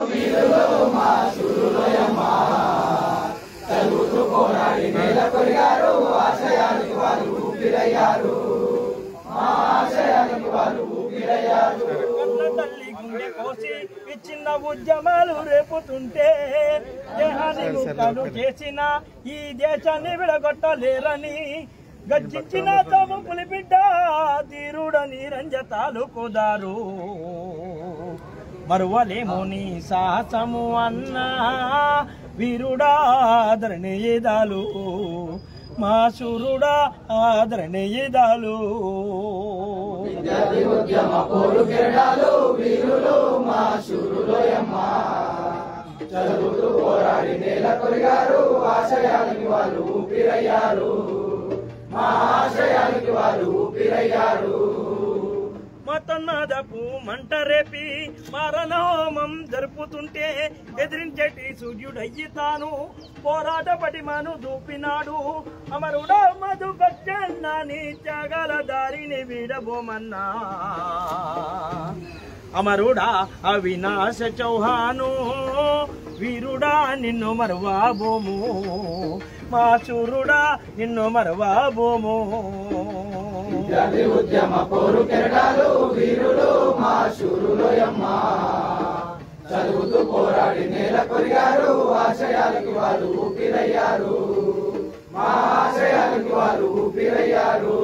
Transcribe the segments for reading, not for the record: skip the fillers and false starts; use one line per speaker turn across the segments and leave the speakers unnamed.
వీరులు మా శూరులోయమ్మ చదువుతూ పోరాడి నేల కొరిగారు ఆశయానికి వాళ్ళు ఊపిరయ్యారు మా ఆశయానికి వాళ్ళు ఊపిరయ్యారు
తల్లి గుండె కోసి చిన్న ఉద్యమాలు రేపుతుంటే దేహాన్ని ముక్కలు చేసిన ఈ దేశాన్ని విడగొట్టలేరని గర్జించిన తాము పులిబిడ్డ ధీరుడని రంజతాలు కుదారు మరువలేము నీ సాహసము అన్నా వీరుడా ఆదరణీయదాలు మా శూరుడా ఆదరణీయదాలు
విద్యార్థి ఉద్యమ పోరు కిరణాలు వీరులు మా శూరులోయమ్మ చదువుతూ పోరాడి నేల కొరిగారు ఆశయానికి వాళ్ళు ఊపిరయ్యారు మా ఆశయానికి వాళ్ళు ఊపిరయ్యారు
మతన్నదపు మంట రేపి మరణోమం జరుపుతుంటే ఎదిరించేటి సూర్యుడయ్యి తాను పోరాట పటిమను దూపినాడు అమరుడా మధు భక్తన్నాని త్యాగాల దారిని వీడబోమన్నా అమరుడా అవినాశ చౌహాను వీరుడా నిన్ను మరువాబోము మా శూరుడా నిన్ను మరువాబోము
విద్యార్థి ఉద్యమ పోరు కెరటాలు వీరులు మా శూరులోయమ్మ చదువుతూ పోరాడి నేల కొరిగారు ఆశయాలకి వాళ్ళు ఊపిరయ్యారు మా ఆశయాలకి వాళ్ళు ఊపిరయ్యారు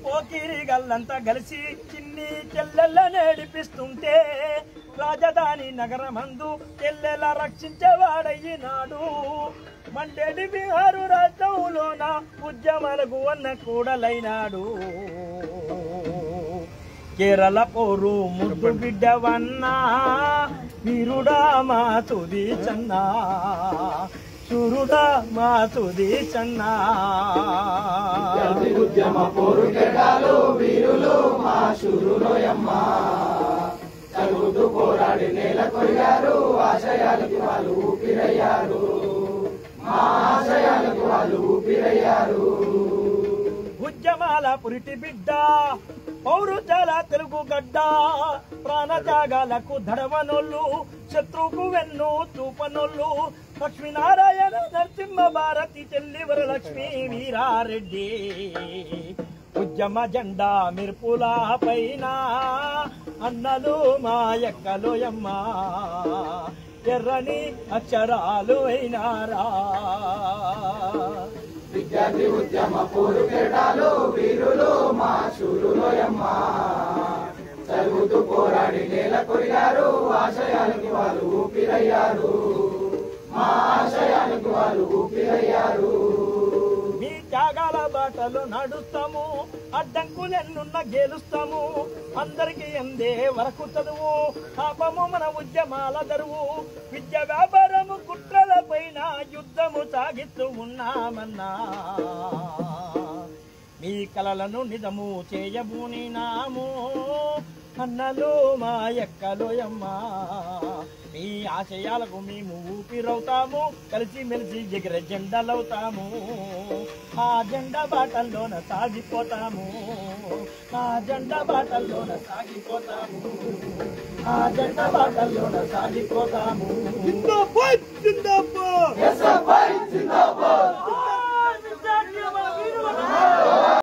పోకిరి గల్లంతా కలిసి చిన్ని చెల్లెళ్ళ నడిపిస్తుంటే రాజధాని నగరమందు చెల్లెల రక్షించేవాడయ్యినాడు మండేటి బీహారు రాష్ట్రంలోన ఉద్యమాలకు అన్న కూడలైనాడు కేరళ పోరు ముద్దు బిడ్డవన్నా వీరుడా మా తుది చన్నా శూరుడా మా తుది చన్నా
ఉద్యమ పోరు కెరటాలు వీరులు మా శూరులోయమ్మ చదువుతూ పోరాడి నేల కొరిగారు ఆశయాలకి వాళ్ళు ఊపిరయ్యారు మా ఆశయాలకి వాళ్ళు ఊపిరయ్యారు
ఉద్యమాల పురిటి బిడ్డ పౌరుజాల తెలుగు గడ్డ ప్రాణత్యాగాలకు దడవనోళ్ళు శత్రువుకు వెన్ను చూపనోళ్ళు లక్ష్మీనారాయణ నరసింహ భారతి చెల్లి వరలక్ష్మీ వీరారెడ్డి ఉద్యమ జెండా మిర్పుల పైన అన్నలు మా ఎక్కలోయమ్మ ఎర్రని అక్షరాలు అయినారా
విద్యార్థి ఉద్యమ పోరు కెరటాలు వీరులు మా శూరులోయమ్మ చదువుతూ పోరాడి నేల కొరిగారు ఆశయానికి వాళ్ళు ఊపిరయ్యారు మా ఆశయానికి వాళ్ళు ఊపిరయ్యారు
మీ త్యాగాల బాటలో నడుస్తాము అడ్డంకులెన్నున్న గెలుస్తాము అందరికి అందే వరకు చదువు పాపము మన ఉద్యమాల దరువు విద్య వ్యాపారము కుట్రల పైన యుద్ధము సాగిస్తూ ఉన్నామన్నా మీ కలలను నిజము చేయబూనినాము అన్నలు మా ఎక్కలోయమ్మ మీ ఆశయాలకు మేము ఊపిరవుతాము కలిసి మెలిసి ఎగిర జెండలవుతాము ఆ జెండా బాటల్లోన సాగిపోతాము ఆ జెండా బాటల్లోన సాగిపోతాము ఆ జెండా బాటల్లోన సాగిపోతాము
జిందాబాద్ జిందాబాద్